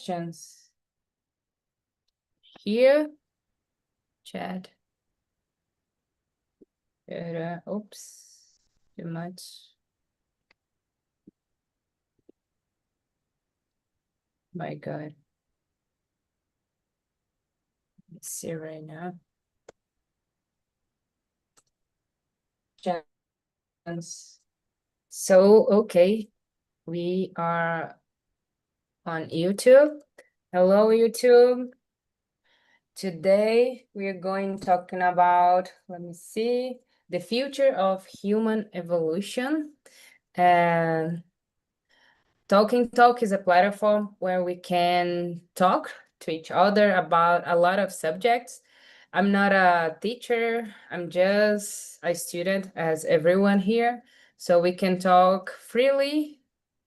questions here. Chat. Oops, too much. My God. Let's see right now. Chance. So, okay, we are on YouTube. Hello, YouTube. Today we are going talking about, let me see, the future of human evolution. And Talking Talk is a platform where we can talk to each other about a lot of subjects. I'm not a teacher, I'm just a student, as everyone here. So we can talk freely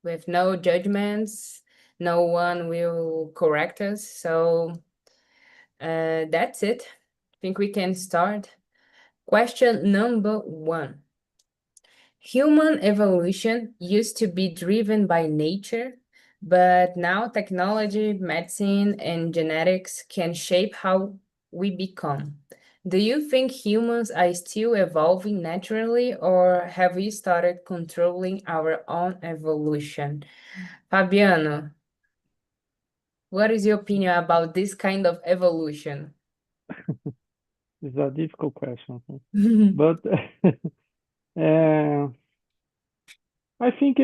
with no judgments. No one will correct us. So that's it. I think we can start. Question number 1. Human evolution used to be driven by nature, but now technology, medicine, and genetics can shape how we become. Do you think humans are still evolving naturally, or have we started controlling our own evolution? Fabiano, what is your opinion about this kind of evolution? It's a difficult question, but I think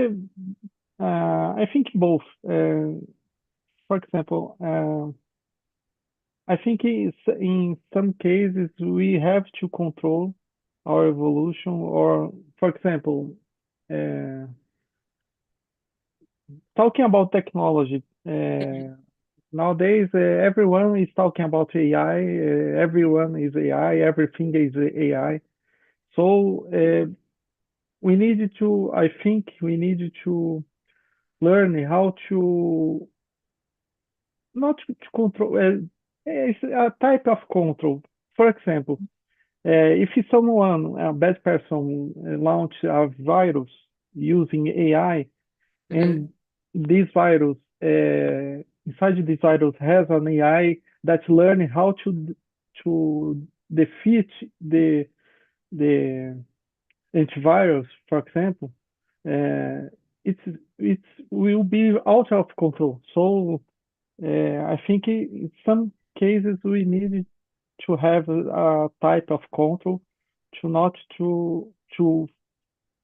both. For example, I think in some cases we have to control our evolution, or for example, talking about technology. Nowadays, everyone is talking about AI. Everyone is AI. Everything is AI. So I think we need to learn how to not to control. It's a type of control. For example, if someone, a bad person, launch a virus using AI, and this virus, inside this virus has an AI that learn how to defeat the antivirus, for example, it will be out of control. So I think in some cases we need to have a type of control to not to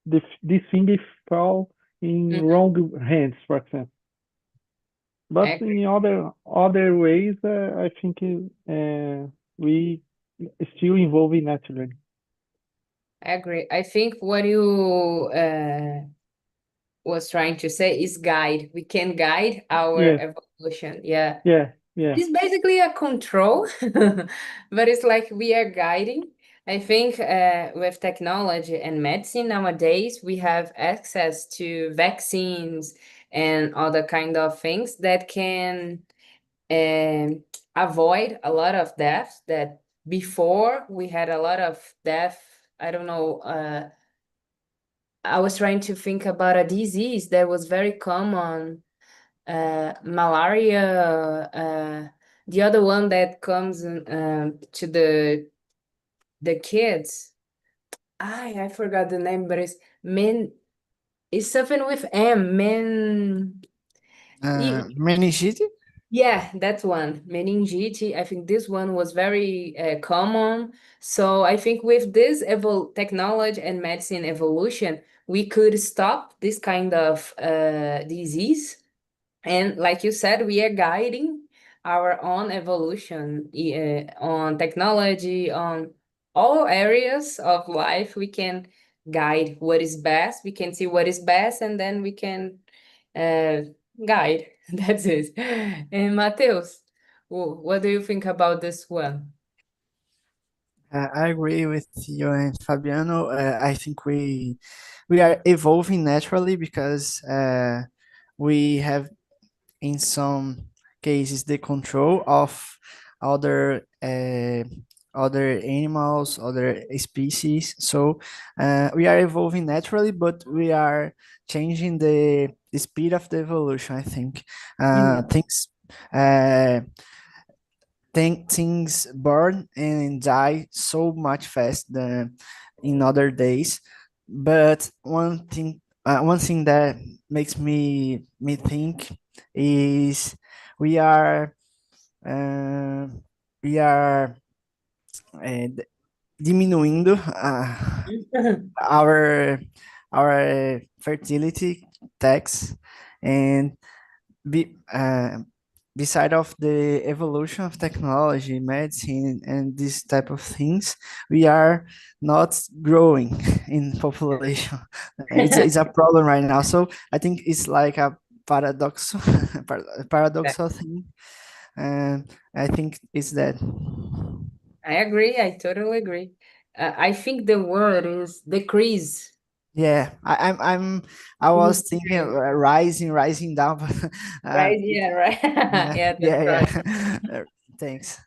this thing fall in wrong hands, for example. But in other ways, I think we still evolving naturally. I agree. I think what you was trying to say is guide. We can guide our evolution. Yeah. It's basically a control, but it's like we are guiding. I think with technology and medicine nowadays, we have access to vaccines and other kind of things that can avoid a lot of deaths. That before we had a lot of death. I don't know. I was trying to think about a disease that was very common, malaria, the other one that comes to the kids. I forgot the name, but it's something with M, Meningitis? Yeah, that's one. Meningitis. I think this one was very common. So I think with this technology and medicine evolution, we could stop this kind of disease. And like you said, we are guiding our own evolution on technology, on all areas of life. We can guide what is best. We can see what is best, and then we can guide. That's it. And Mateus, what do you think about this one? I agree with you and Fabiano. I think we are evolving naturally because we have in some cases the control of other other animals, other species. So we are evolving naturally, but we are changing the speed of the evolution. I think things burn and die so much faster than in other days. But one thing that makes me think is we are uh, we are diminuindo our fertility tax, and be, beside of the evolution of technology, medicine, and this type of things, we are not growing in population. It's a problem right now. So I think it's like a paradox, paradoxal thing, and I think it's that. I agree. I totally agree. I think the word is decrease. Yeah, I was thinking rising down, but Right? Yeah, right. yeah, Yeah, that's yeah, right. yeah. Thanks.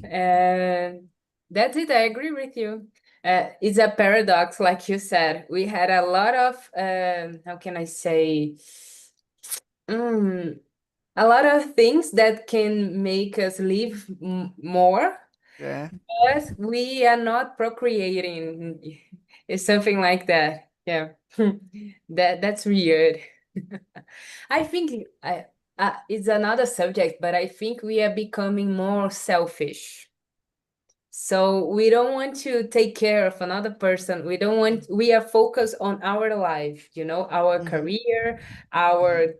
And that's it. I agree with you. It's a paradox, like you said. We had a lot of, how can I say, mm, a lot of things that can make us live more, Yeah, but we are not procreating. It's something like that. Yeah. That's weird. I think it's another subject, but I think we are becoming more selfish. So we don't want to take care of another person. We are focused on our life, our hmm, career, our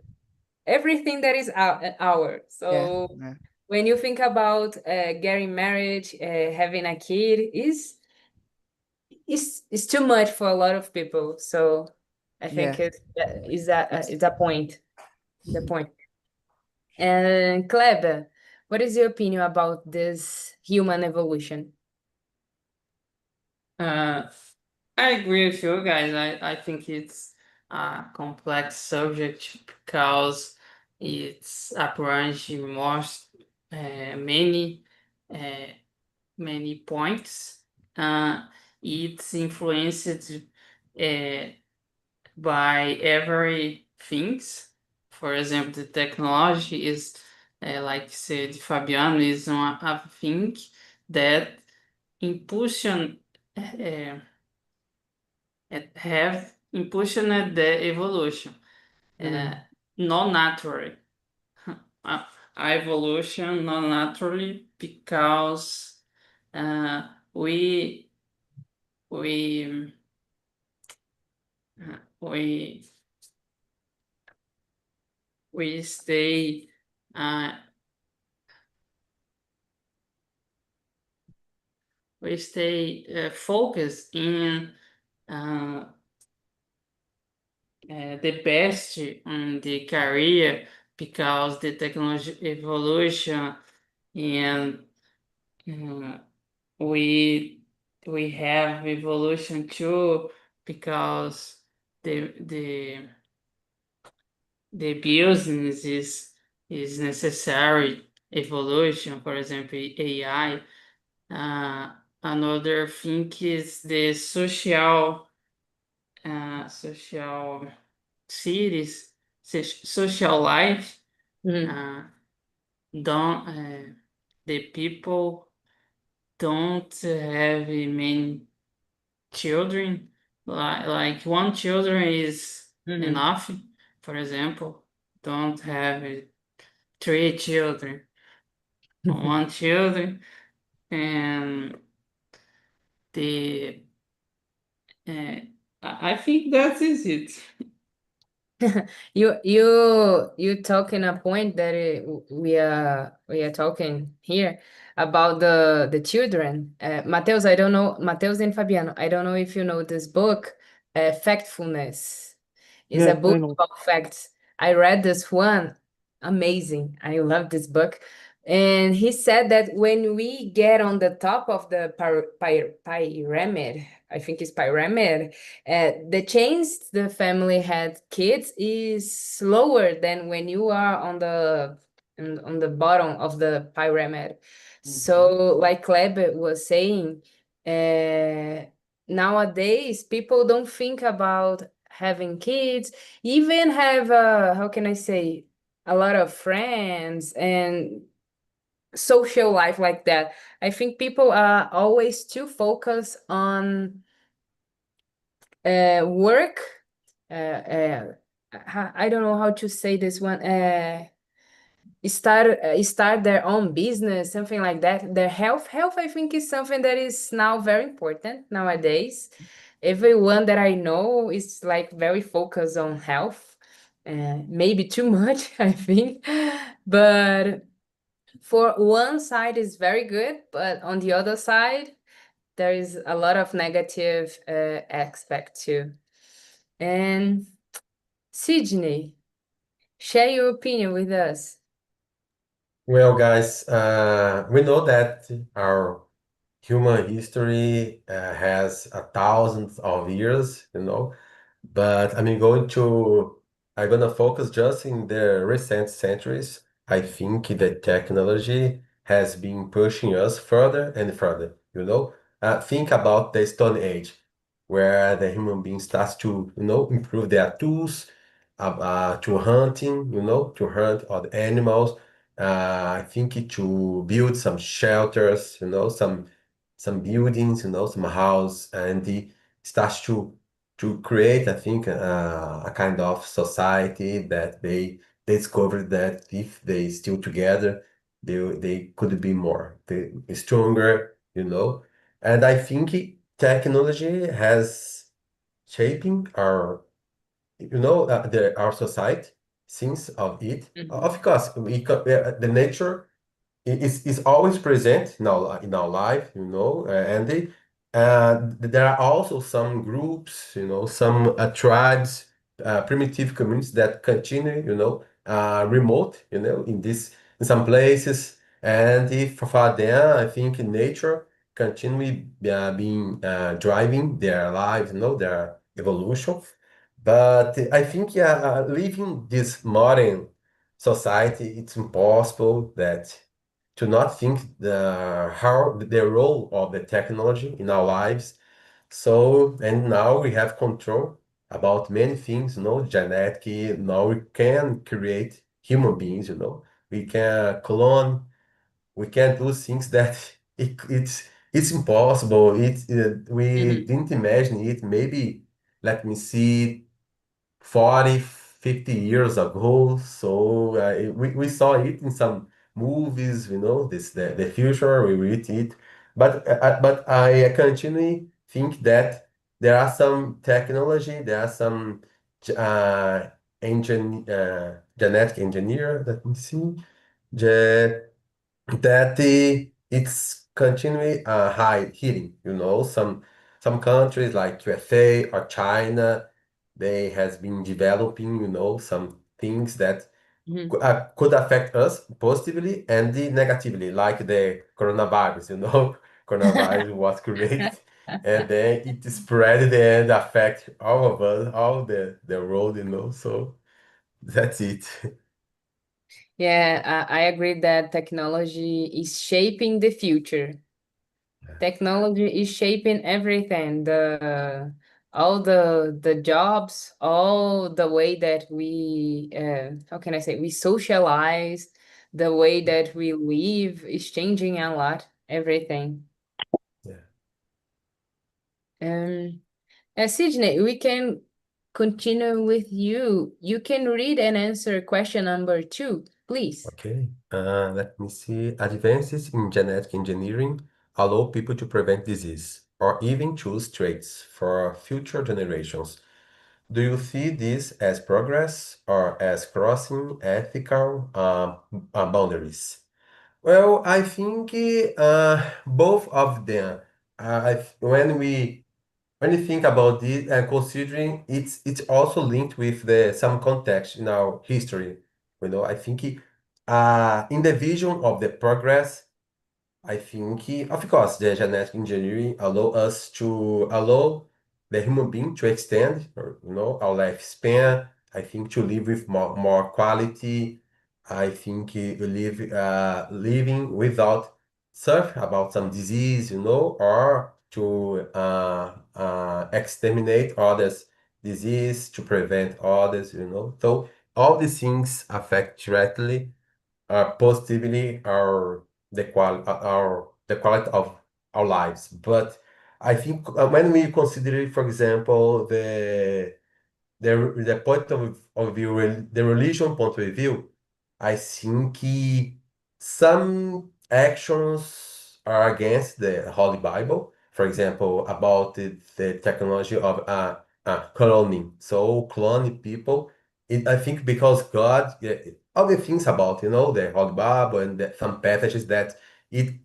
everything that is our. yeah, So yeah, when you think about getting married, having a kid, is too much for a lot of people. So I think yeah. it's a point. The point. And Kleber, what is your opinion about this human evolution? Uh, I agree with you guys. I think it's a complex subject because it's approaching most many uh, many points. It's influenced uh, by every things. For example, the technology is, like said Fabiano, is a thing that impulsion have impulsioned the evolution, uh, Mm, not naturally. Uh, Evolution not naturally because uh, we we we we stay uh, focused in uh, the best in the career because the technology evolution and uh, we we have evolution too because the the business is necessary evolution. For example, AI. Another thing is the social cities, social life. mm, Uh, don't The people don't have many children. Like one children is mhm. enough. For example, don't have three children, one children, and the uh, I think that is it. You talking a point that we are talking here about the children. Mateus, I don't know, Mateus and Fabiano, I don't know if you know this book, Factfulness. Is a Yes, I book know. about facts. I read this one, amazing. I love this book. And he said that when we get on the top of the pyramid, I think it's pyramid, the chance the family had kids is slower than when you are on the bottom of the pyramid. Mhm. So, like Kleber was saying, nowadays people don't think about having kids, even have how can I say, a lot of friends and social life like that. I think people are always too focused on work. I don't know how to say this one. Start their own business, something like that. Their health, I think, is something that is now very important nowadays. Everyone that I know is like very focused on health, maybe too much, I think. But for one side is very good, but on the other side, there is a lot of negative aspect too. And Sydney, share your opinion with us. Well, guys, we know that our human history has a thousands of years, but I'm gonna focus just in the recent centuries. I think that technology has been pushing us further and further. Think about the Stone Age, where the human being starts to, improve their tools, to hunting, to hunt other animals. I think to build some shelters, some buildings, some house, and the starts to create, I think, a kind of society that they discovered that if they still together, they could be stronger. And I think technology has shaping our society since of it. Of course, the nature is always present in our life, and there are also some groups, some tribes, primitive communities that continue, remote, in some places, and if for them, I think nature continue being driving their lives, their evolution. But I think, yeah, living this modern society, it's impossible that to not think the role of the technology in our lives. So, and now we have control about many things, genetic. Now we can create human beings, we can clone, we can do things that it's impossible. We didn't imagine it. Maybe, let me see, 40, 50 years ago. So we saw it in some movies, the future, we read it. But I continually think that there are some technology, there are some uh, genetic engineer, let me see, ge- that it's continually high hitting. Some countries like USA or China, they has been developing, some things that could affect us positively and negatively, like the coronavirus. Coronavirus was created, and then it spread and affect all of us, all the world. So that's it. Yeah, I agree that technology is shaping the future. Technology is shaping everything, all the jobs, all the way that we how can I say, we socialize, the way that we live is changing a lot, everything. Yeah. Sydney, we can continue with you. You can read and answer question number 2, please. Okay, let me see. Advances in genetic engineering allow people to prevent disease or even choose traits for future generations. Do you see this as progress or as crossing ethical boundaries? Well, I think both of them. When you think about this, considering it's also linked with some context in our history. I think in the vision of the progress, I think, of course, the genetic engineering allow the human being to extend, our lifespan. I think to live with more quality. I think living without suffer about some disease, or to exterminate others disease, to prevent others. So all these things affect directly positively the quality of our lives. But I think when we consider, for example, the point of view, the religion point of view, I think some actions are against the Holy Bible. For example, about the technology of cloning. So cloning people, I think because God, other things about, the Holy Bible and some passages that it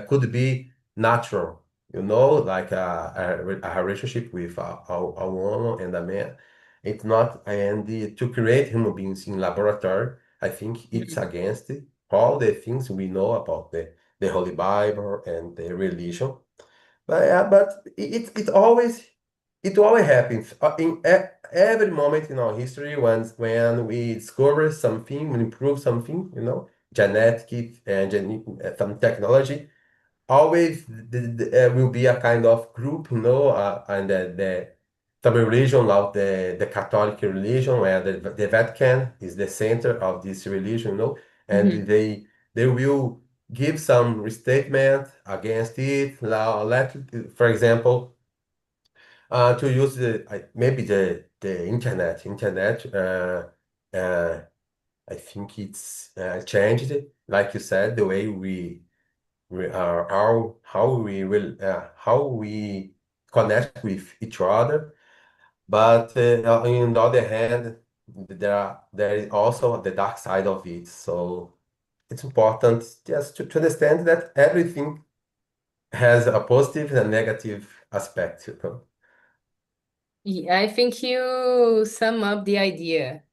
could be natural, like a relationship with a woman and a man. It's not, and to create human beings in laboratory, I think it's against all the things we know about the Holy Bible and the religion. But yeah, but it always happens in every moment in our history when we discover something, we improve something, genetic and some technology. Always will be a kind of group, and some religion like the Catholic religion, where the Vatican is the center of this religion, and they will give some restatement against it. For example, to use maybe the internet. Uh, I think it's changed, like you said, the way we are how we connect with each other. But on the other hand, there is also the dark side of it. So it's important just to understand that everything has a positive and negative aspect. Yeah, I think you sum up the idea.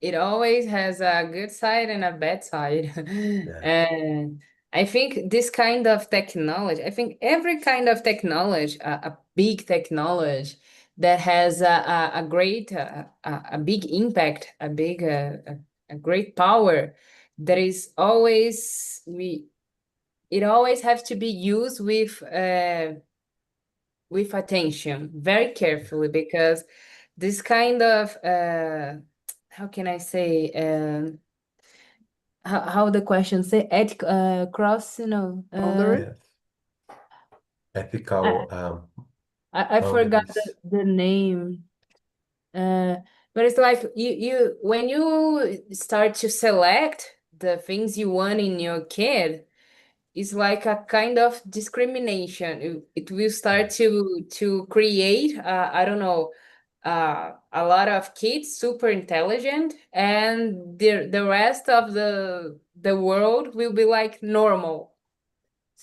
It always has a good side and a bad side. And I think this kind of technology, I think every kind of technology, a big technology that has a great, a big impact, a great power, there is always, it always has to be used with attention, very carefully, because this kind of how can I say, how the question say, cross, Boundary? Yes. Ethical I forgot boundaries. the name. But it's like you when you start to select the things you want in your kid, it's like a kind of discrimination. It will start to create, I don't know, a lot of kids super intelligent, and the rest of the world will be like normal.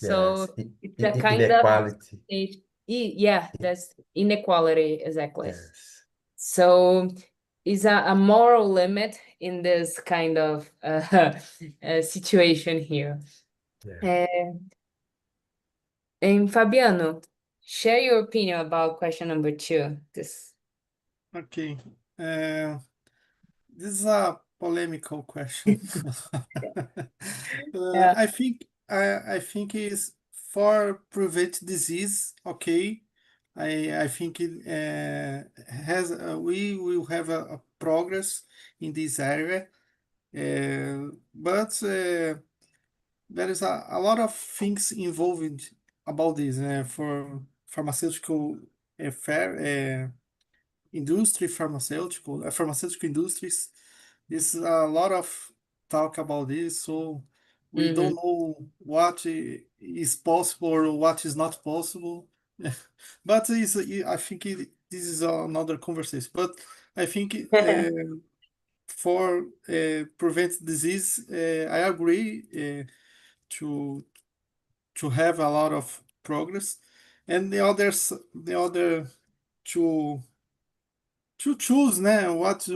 Yes. So it's a kind of Inequality. yeah, that's inequality, exactly. Yes. So is a moral limit in this kind of situation here. Yeah. And Fabiano, share your opinion about question number 2. This Okay. This is a polemical question. yeah. I think is for prevent disease. Okay, I think it has we will have a progress in this area, but there is a lot of things involved about this for pharmaceutical fair. Pharmaceutical industries. There's a lot of talk about this, so we Mhm. don't know what is possible or what is not possible. But I think this is another conversation. But I think for prevent disease, I agree to have a lot of progress, and the other to choose what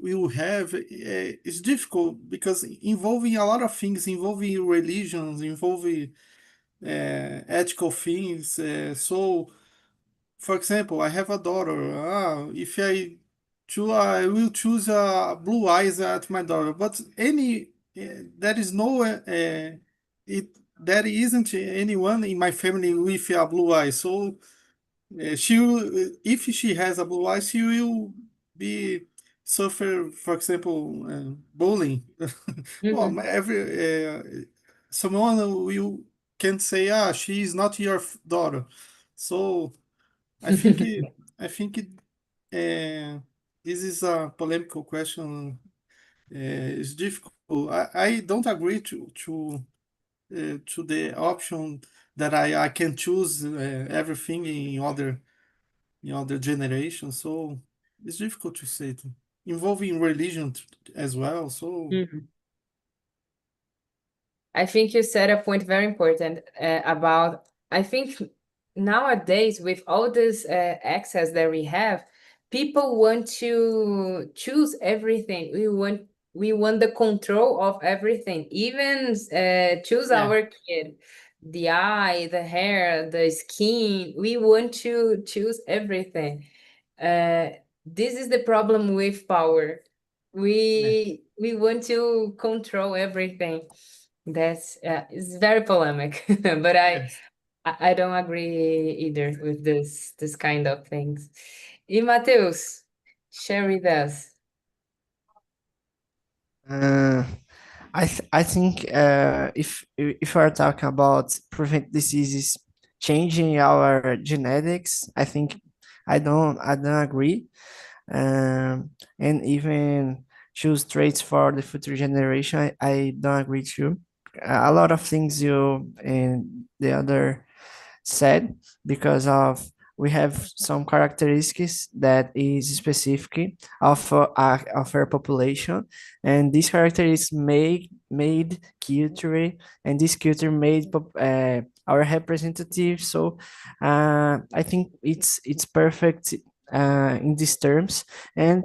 we will have is difficult because involving a lot of things, involving religions, involving ethical things. So, for example, I have a daughter. If I will choose blue eyes at my daughter, but there is no it there isn't anyone in my family with a blue eye. So she will, if she has a blue eye, she will be suffer, for example, bullying. Well, someone will can say, she is not your daughter. So I think this is a polemical question. It's difficult. I don't agree to the option that I can choose everything in other generations. So it's difficult to say. Involving religion as well. So I think you said a point very important about, I think nowadays with all this access that we have, people want to choose everything. We want the control of everything, even choose Yeah. our kid, the eye, the hair, the skin. We want to choose everything. This is the problem with power. We want to control everything. That's it's very polemic, but Yes. I don't agree either with this kind of things. E Matheus, share with us. Uh, I think if we're talking about prevent diseases changing our genetics, I think I don't agree. And even choose traits for the future generation, I don't agree too. A lot of things you and the other said, because of we have some characteristics that is specific of our population, and these characteristics made culture, and this culture made our representative. So I think it's perfect in these terms. And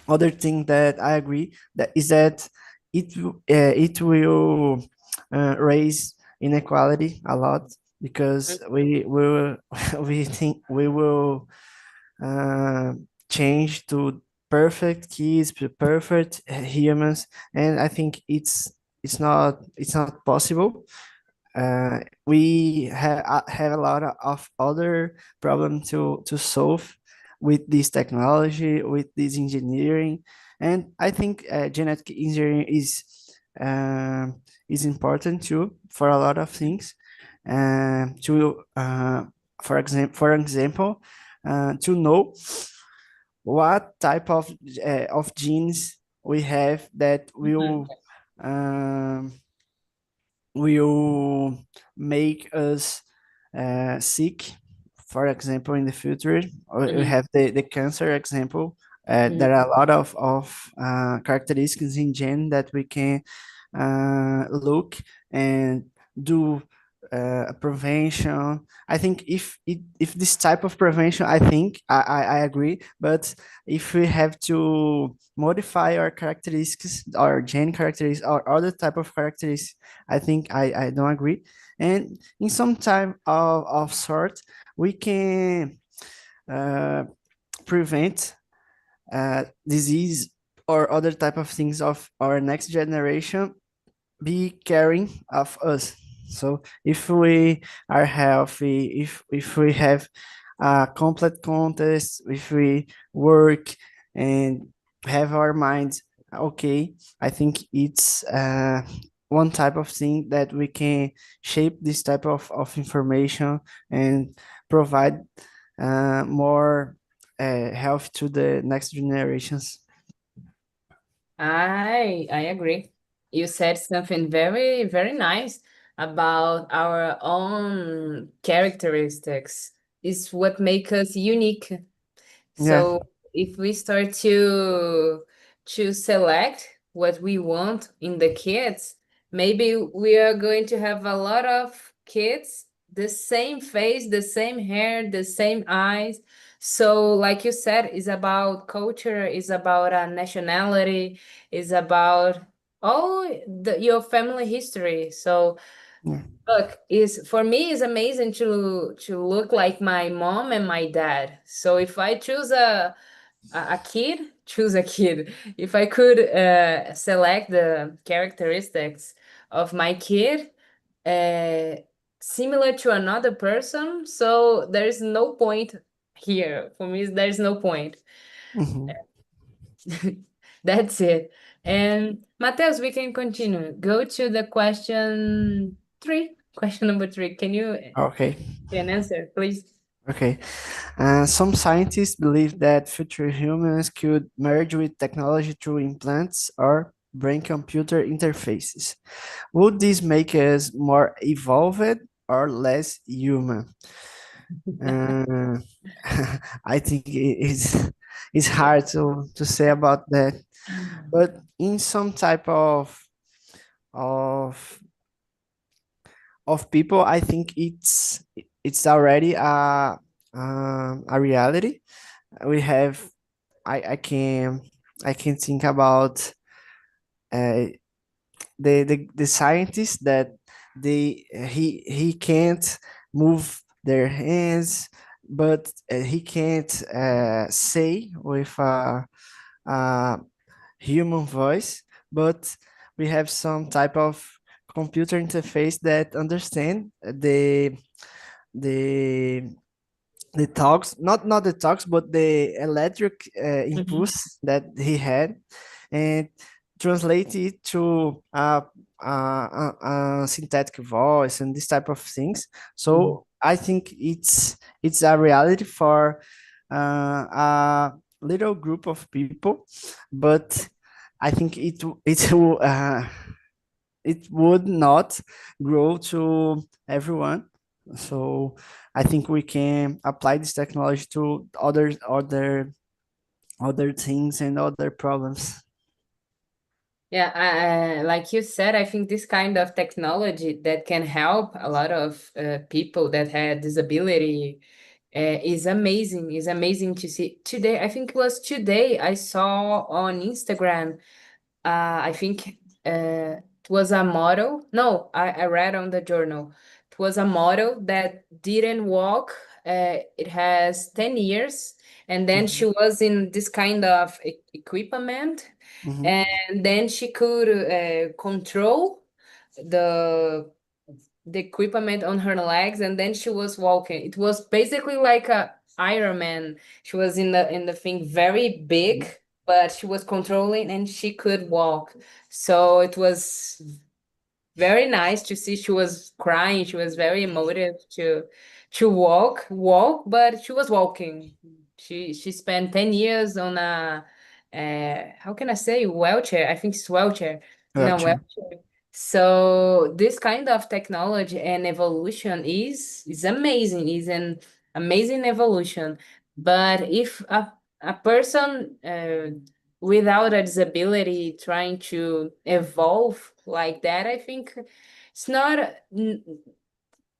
other thing that I agree that is that it will raise inequality a lot, because we will we think we will uh, change to perfect kids, to perfect humans, and I think it's not possible. We have a lot of other problems to solve with this technology, with this engineering, and I think genetic engineering is important too for a lot of things. To for example, to know what type of genes we have that um, will make us sick. For example, in the future, we have the cancer example. There are a lot of characteristics in gene that we can look and do prevention. I think if this type of prevention, I think I agree. But if we have to modify our characteristics, our gene characteristics, or other type of characteristics, I think I don't agree. And in some time of sort, we can uh, prevent disease or other type of things of our next generation be caring of us. So if we are healthy, if we have a complete contest, if we work and have our minds okay, I think it's one type of thing that we can shape this type of information and provide more health to the next generations. I agree. You said something very, very nice about our own characteristics. It's what make us unique. Yeah. So if we start to select what we want in the kids, maybe we are going to have a lot of kids, the same face, the same hair, the same eyes. So, like you said, it's about culture, it's about a nationality, it's about all your family history. So, Yeah. look, is for me it's amazing to look like my mom and my dad. So if I choose a kid, choose a kid. If I could select the characteristics of my kid, uh, similar to another person, so there's no point here. For me, there's no point. Mhm. That's it. And Mateus, we can continue. Go to the question 3. Question number 3. Can you Okay. answer, please? Okay. Some scientists believe that future humans could merge with technology through implants or brain-computer interfaces. Would this make us more evolved or less human? Uh, I think it's hard to say about that, but in some type of people, I think it's already a reality. We have I can think about uh, the scientists that he can't move their hands, but he can't say with a human voice, but we have some type of computer interface that understand the the talks, not the talks, but the electric impulse that he had, and translate it to a synthetic voice and this type of things. So I think it's a reality for a little group of people, but I think it would not grow to everyone. So I think we can apply this technology to other things and other problems. Yeah, like you said, I think this kind of technology that can help a lot of people that had disability is amazing. Is amazing to see. Today, I think it was today, I saw on Instagram, I think it was a model. No, I read on the journal. It was a model that didn't walk. It has 10 years. And then she was in this kind of equipment. Mhm. And then she could control the equipment on her legs, and then she was walking. It was basically like a Iron Man. She was in the thing very big, but she was controlling and she could walk. So it was very nice to see. She was crying. She was very emotive to walk, but she was walking. She spent 10 years on a how can I say, wheelchair? I think it's wheelchair. In a Gotcha. wheelchair. So this kind of technology and evolution is amazing. Is an amazing evolution. But if a person without a disability trying to evolve like that, I think it's not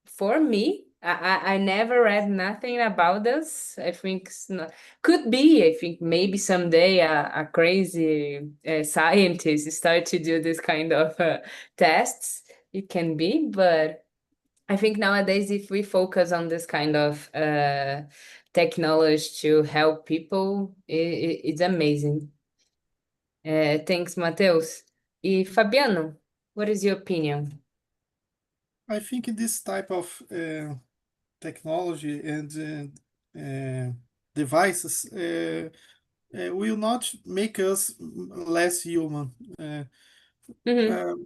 for me. I never read nothing about this. I think it's not, could be. I think maybe someday a crazy scientist start to do this kind of tests. It can be, but I think nowadays if we focus on this kind of technology to help people, it's amazing. Thanks, Mateus. E Fabiano, what is your opinion? I think this type of technology and devices will not make us less human. Mhm.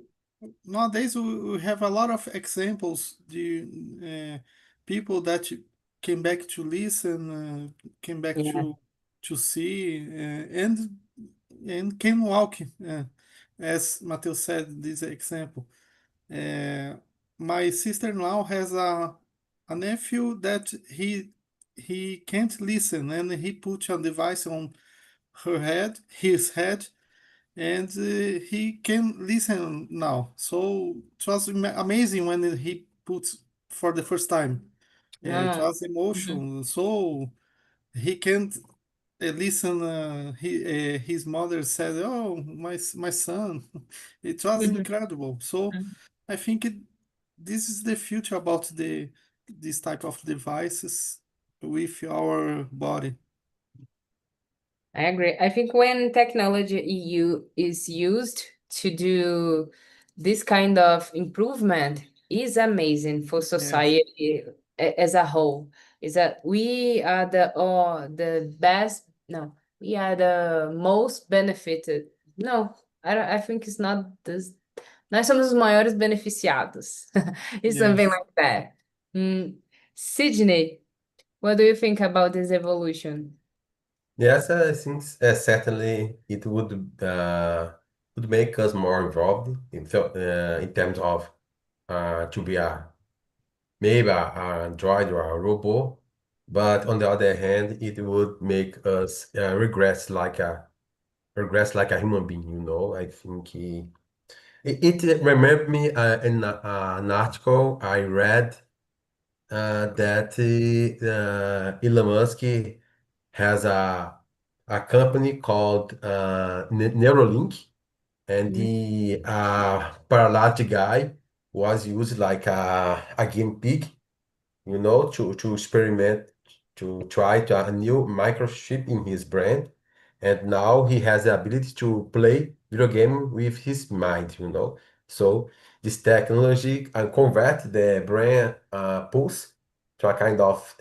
Nowadays, we have a lot of examples. The people that came back to listen, came back Yeah. to see, and can walk. As Matheus said, this example. Uh, my sister-in-law has a nephew that he can't listen, and he put a device on his head, and he can listen now. So it was amazing when he put for the first time. It Ah, was mhm, emotional. So he can't listen. His mother said, "Oh, my son." It was mhm, incredible. So mhm. I think this is the future about this type of devices with our body. I agree. I think when technology is used to do this kind of improvement is amazing for Yes. society as a whole. Is that we are the best, no, we are the most benefited. No, I think it's not this. Nós somos os maiores beneficiados. It's something Yes. like that. Sydney, what do you think about this evolution? Yes, I think certainly it would make us more involved in terms of to be maybe a android or a robot, but on the other hand, it would make us regress like a human being, you know. I think it remembered me in an article I read that Elon Musk has a company called Neuralink, and the paralyzed guy was used like a guinea pig, you know, to experiment, to try to a new microchip in his brain. And now he has the ability to play video game with his mind, you know. So this technology convert the brain pulse to a kind of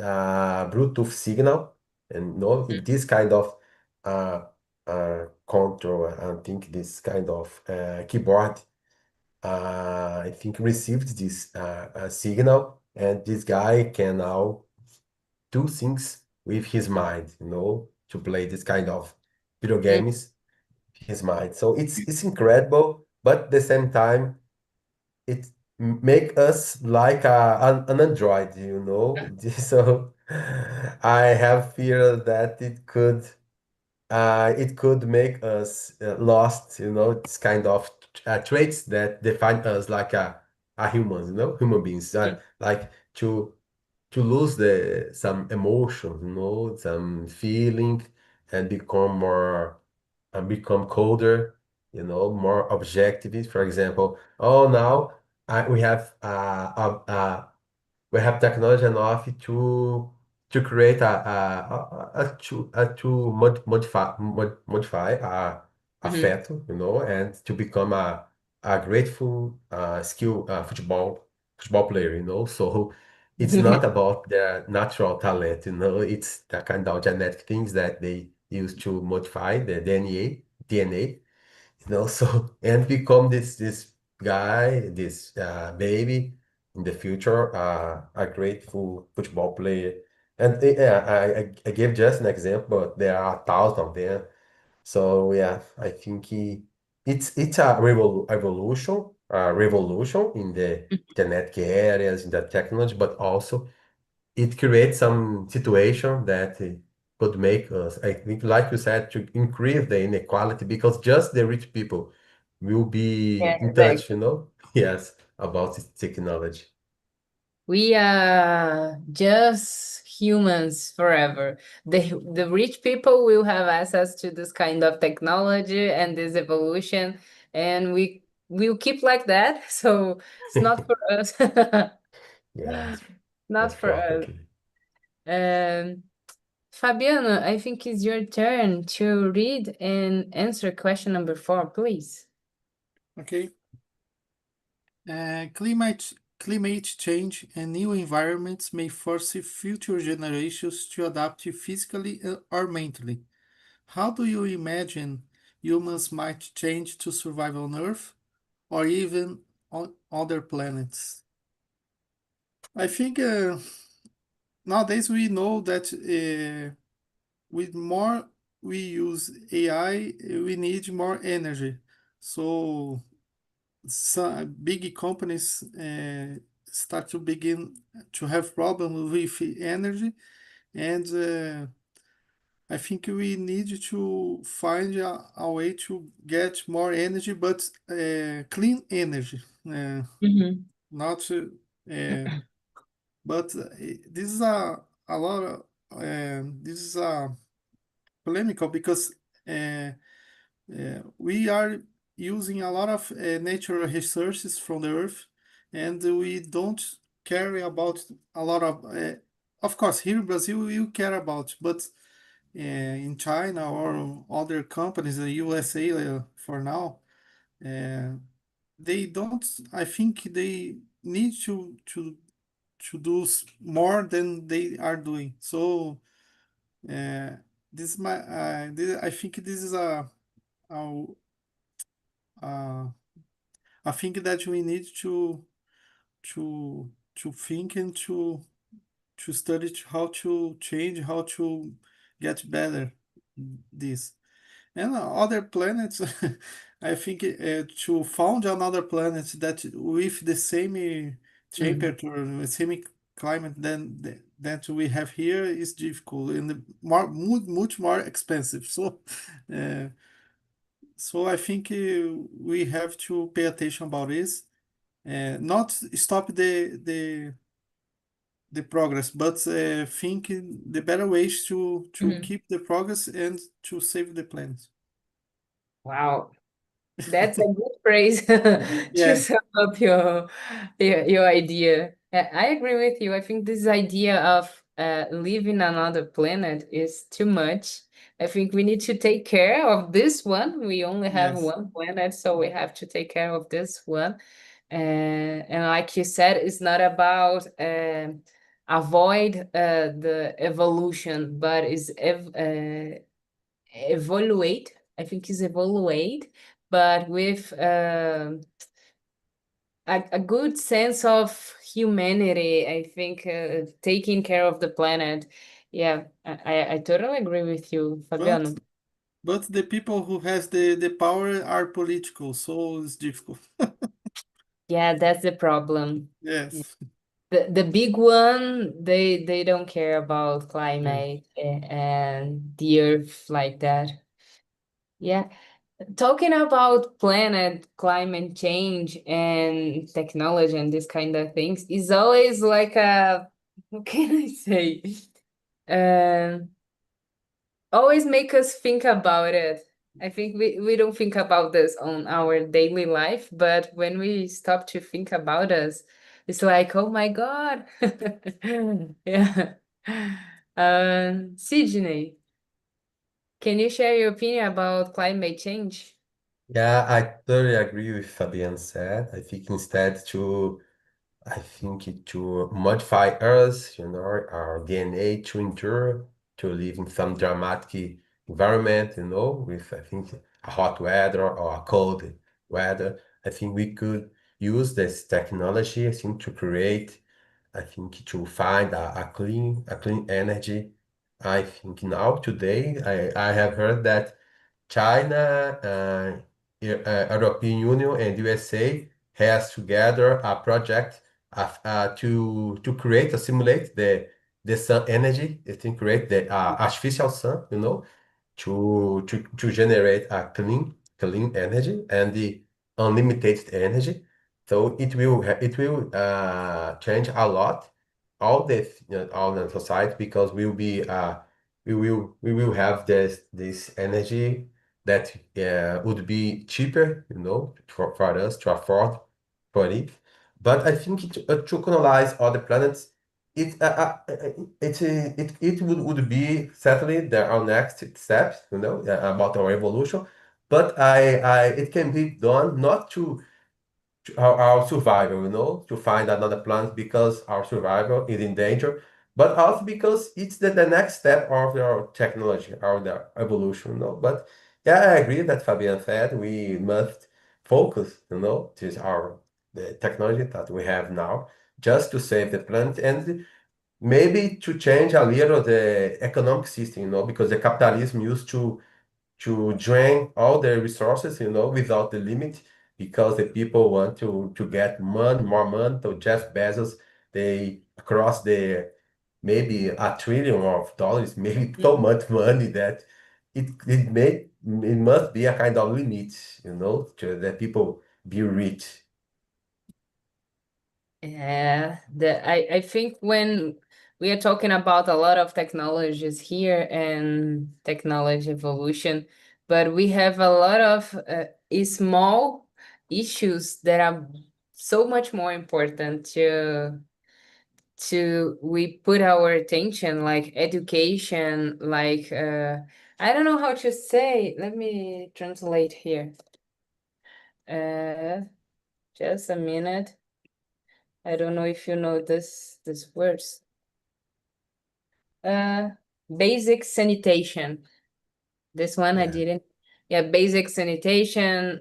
Bluetooth signal. And you know, if this kind of uh, control, I think this kind of keyboard I think received this signal, and this guy can now do things with his mind, you know, to play this kind of video games, his mind. So it's incredible, but at the same time, it make us like an android, you know. So I have fear that it could make us lost, you know, this kind of traits that define us like a humans, you know, human beings, like to lose some emotion, you know, some feeling, and become colder, you know, more objective. For example, oh, now we have we have technology enough to create to modify a feto, you know, and to become a grateful skill football player, you know. So it's not about their natural talent, you know. It's the kind of genetic things that they use to modify the DNA, you know. So and become this guy, this baby in the future, a great football player. And yeah, I gave just an example, but there are thousands of them. So yeah, I think it's a revolution in the genetic areas, in the technology, but also it creates some situation that could make us, I think, like you said, to increase the inequality, because just the rich people will be Yeah, in touch, you exactly. know, yes, about this technology. We are just humans forever. The rich people will have access to this kind of technology and this evolution, and we will keep like that. So it's not for us. Yes, Not for us. unfortunately. Fabiano, I think it's your turn to read and answer question number 4, please. Okay. Climate change and new environments may force future generations to adapt physically or mentally. How do you imagine humans might change to survive on Earth or even on other planets? I think nowadays we know that with more we use AI, we need more energy. So some big companies start to begin to have problems with energy, and I think we need to find a way to get more energy, but clean energy, not. But this is a lot of this is a polemical because we are using a lot of natural resources from the earth, and we don't care about a lot of course, here in Brazil we care about, but in China or other companies, the USA for now, uh, they don't. I think they need to do more than they are doing. So uh, this is my I think this is a I think that we need to think and to study how to change, how to get better this. And other planets, I think to found another planet that with the same temperature, the same climate that we have here is difficult and much more expensive. So, uh, so I think we have to pay attention about this, not stop the progress, but think the better ways to keep the progress and to save the planet. Wow, that's a good phrase to Yeah. sum up your idea. I agree with you. I think this idea of living another planet is too much. I think we need to take care of this one. We only have Yes. one planet, so we have to take care of this one. And like you said, it's not about avoid the evolution, but is evaluate. I think is evaluate, but with a good sense of humanity. I think taking care of the planet. Yeah, I totally agree with you, Fabiano. But the people who has the power are political, so it's difficult. Yeah, that's the problem. Yes. The big one, they don't care about climate and the earth like that. Yeah. Talking about planet, climate change, and technology and this kind of things is always like a, what can I say? Um, always make us think about it. I think we don't think about this on our daily life, but when we stop to think about us, it's like, oh my God. Yeah. Sydney, can you share your opinion about climate change? Yeah, I totally agree with Fabian said. I think to modify us, our DNA to endure, to live in some dramatic environment, with, I think, a hot weather or a cold weather. I think we could use this technology, I think, to create, I think, to find a clean energy. I think now, today, I have heard that China, European Union, and USA has together a project to create or simulate the sun energy. It can create the artificial sun, to generate a clean energy and the unlimited energy. So it will change a lot all the society, because we will have this energy that would be cheaper, for us to afford for it. But I think to colonize other planets, it would be certainly our next steps, about our evolution. But it can be done not to our survival, to find another planet because our survival is in danger, but also because it's the next step of our technology, the evolution, But yeah, I agree that Fabian said we must focus, to the technology that we have now, just to save the planet, and maybe to change a little the economic system, because the capitalism used to drain all the resources, without the limit, because the people want to get more money. So Jeff Bezos, they across the maybe $1 trillion, maybe so much money that it must be a kind of limit, to let people be rich. Yeah, I think when we are talking about a lot of technologies here and technology evolution, but we have a lot of small issues that are so much more important to we put our attention, like education, like I don't know how to say. Let me translate here. Just a minute. I don't know if you know this words. basic sanitation. This one I Yeah. didn't. Yeah, basic sanitation.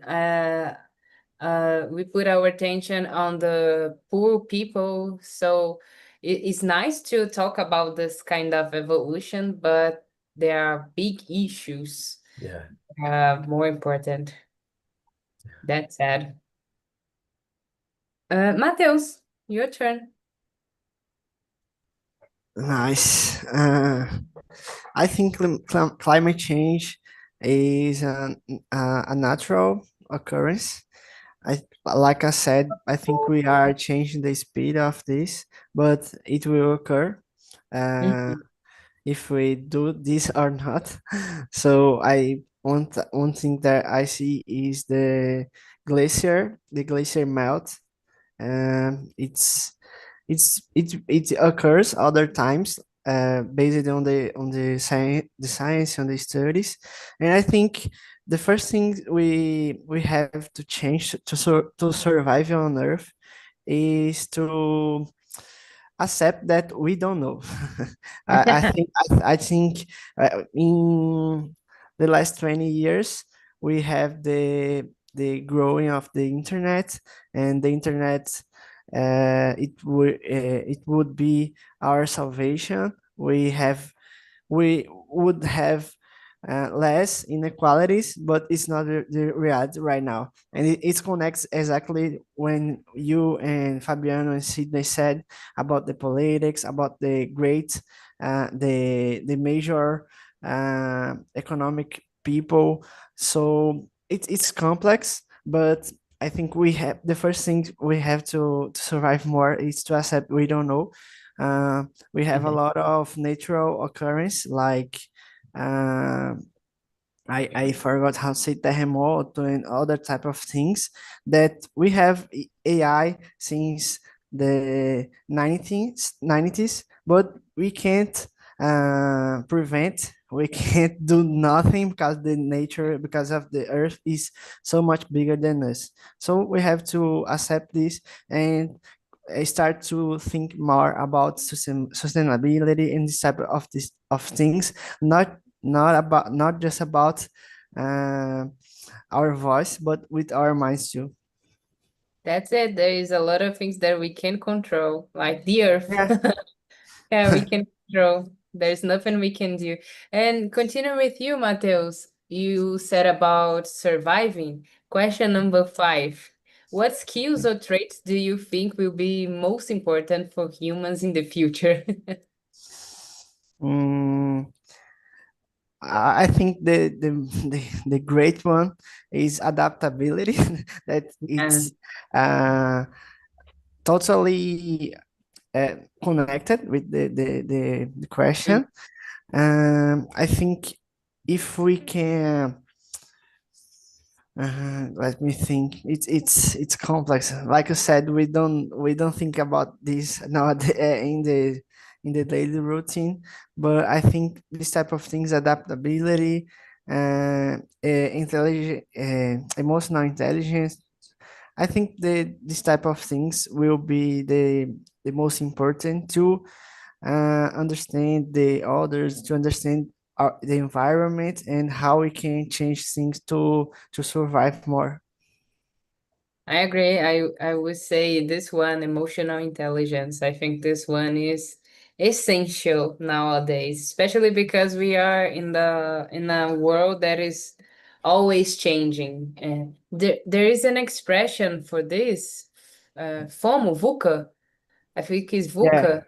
We put our attention on the poor people. So it's nice to talk about this kind of evolution, but there are big issues Yeah. more important. That's sad. Matheus, your turn. Nice. I think climate change is a natural occurrence. Like I said, I think we are changing the speed of this, but it will occur uh, Mhm. if we do this or not. So one thing that I see is the glacier melt. It occurs other times based on the science and the studies, and I think the first thing we have to change to survive on Earth is to accept that we don't know. I think in the last 20 years we have the growing of the internet, and the internet it would be our salvation. We would have less inequalities, but it's not the reality right now. And it connects exactly when you and Fabiano and Sidney said about the politics, about the great, the major economic people. So it's complex, but I think we have the first thing we have to survive more is to accept we don't know. We have a Mhm. lot of natural occurrence like uh, I forgot how to say terremoto and other type of things that we have AI since the 90s, but we can't prevent. We can't do nothing because the nature, because of the earth is so much bigger than us. So we have to accept this and start to think more about sustainability and this type of things, not just about uh, our voice, but with our minds too. That's it. There is a lot of things that we can control, like the earth. Yeah. Yeah, we can control. There's nothing we can do. And continue with you, Mateus. You said about surviving. Question number 5. What skills or traits do you think will be most important for humans in the future? Mm, I think the great one is adaptability. That it's And uh, totally connected with the question. I think if we can let me think. It's complex. Like I said, we don't think about this now in the daily routine. But I think this type of things, adaptability, intelligent, emotional intelligence. I think this type of things will be the most important to understand the others, to understand the environment and how we can change things to survive more. I agree. I would say this one, emotional intelligence. I think this one is essential nowadays, especially because we are in a world that is always changing. And there is an expression for this, FOMO, VUCA. I think it's Yeah, VUCA.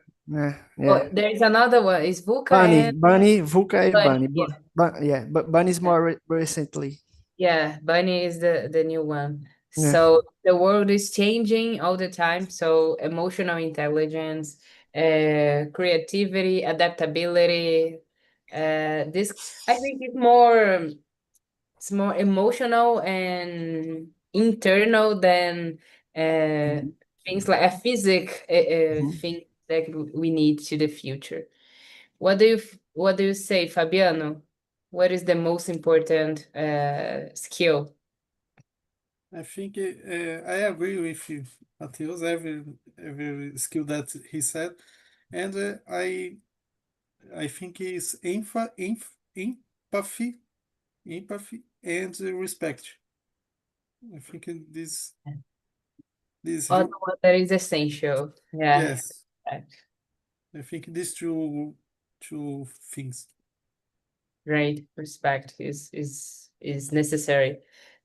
Oh, yeah. there is another one. It's VUCA Bunny, and Bunny, Vuka and Bunny. Bunny. Yeah. Yeah, but Bunny's more recently. Yeah, Bunny is the new one. Yeah. So the world is changing all the time. So emotional intelligence, creativity, adaptability. This I think it's more emotional and internal than uh, Mhm, things like a physic mhm. thing that we need to the future. What do you say, Fabiano? What is the most important skill? I think I agree with you, Matheus, every skill that he said, and I think is empathy and respect. I think this Other one that is essential. Yeah. yes, Right. I think these two things. Great. Respect is necessary.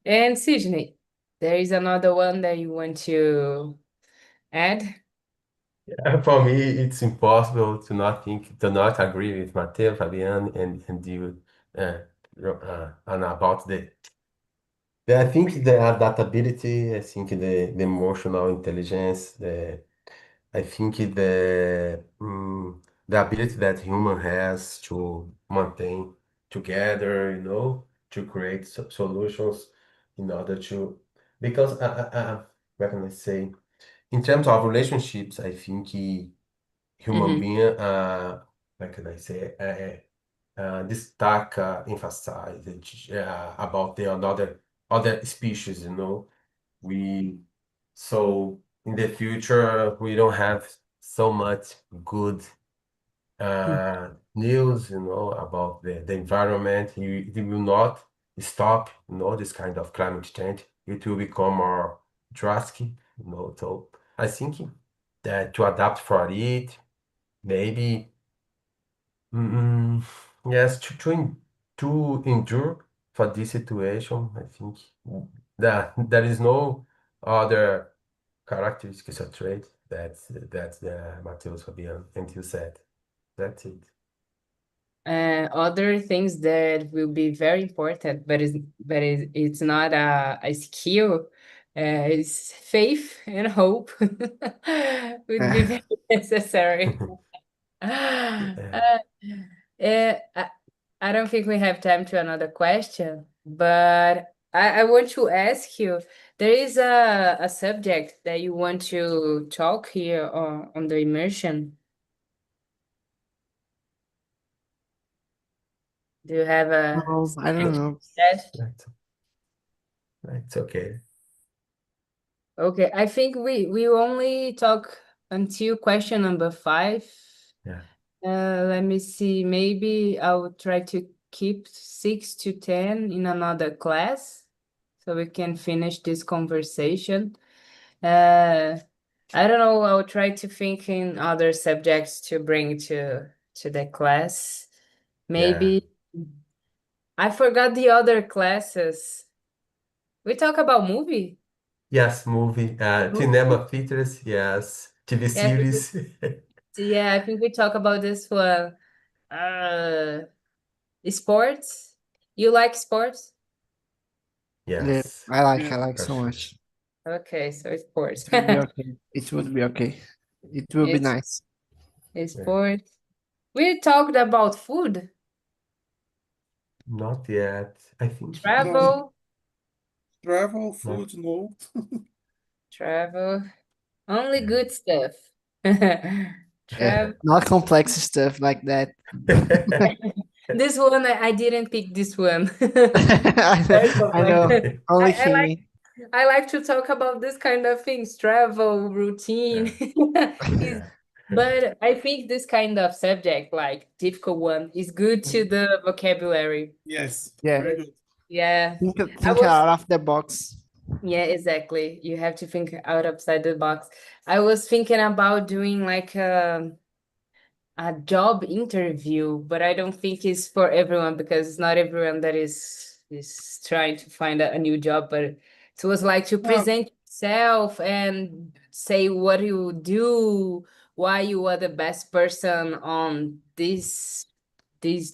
And Sydney, there is another one that you want to add? For me, it's impossible to not agree with Matteo, Fabian, and you, and about I think the adaptability, I think the emotional intelligence, I think the ability that human has to maintain together, to create solutions in order to, because what can I say? In terms of relationships, I think human being, what can I say? Destaca, emphasize about the other species, so in the future we don't have so much good news, about the environment. It will not stop, this kind of climate change. It will become more drastic, So I think that to adapt for it, maybe, yes, to endure for this situation, I think that there is no other characteristics or trait that Matheus, Fabian, and you said. That's it. Other things that will be very important, but it's not a skill, is faith and hope would be very necessary. I don't think we have time to another question, but I want to ask you, there is a subject that you want to talk here on the immersion. Do you have a Oh, I don't know. yes? It's okay. Okay, I think we only talk until question number 5. Yeah. Let me see. Maybe I'll try to keep 6 to 10 in another class so we can finish this conversation. I don't know. I'll try to think in other subjects to bring to the class. Maybe I forgot the other classes. We talk about movie. Yes, movie, cinema features, yes, TV Yeah, series. yeah, I think we talk about this one. Sports. You like sports? Yeah, Yes, I like for so sure. much. Okay, so sports. It would be okay. It would be okay. It will be It's nice. sports. We talked about food, Not yet. I think travel, Travel, food, no. travel. Only Yeah. good stuff. Travel. Not complex stuff like that. This one I didn't pick this one. I know. Only I like Kimi. I like to talk about this kind of things, travel, routine. Yeah. But I think this kind of subject, like difficult one, is good to the vocabulary. Yes, Yeah. very good. Yeah. Think out of the box. Yeah, exactly. You have to think outside the box. I was thinking about doing like a job interview, but I don't think it's for everyone because it's not everyone that is trying to find a new job. But it was like to present yourself and say what you do, why you are the best person on this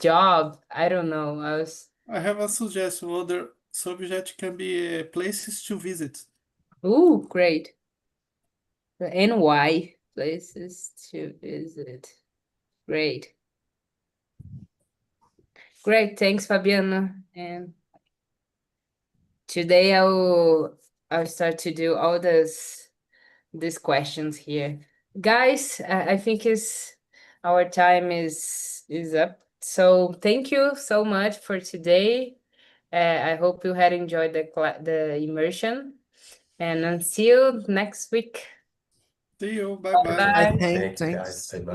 job. I don't know. I have a suggestion. Other subject can be places to visit. Ooh, great. And why places to visit. Great. Great. Thanks, Fabiana. And today I'll start to do all these questions here. Guys, I think our time is up. So thank you so much for today. I hope you had enjoyed the immersion. And until next week. See you. Bye-bye. Bye. Thanks. Thank you, guys. Bye-bye.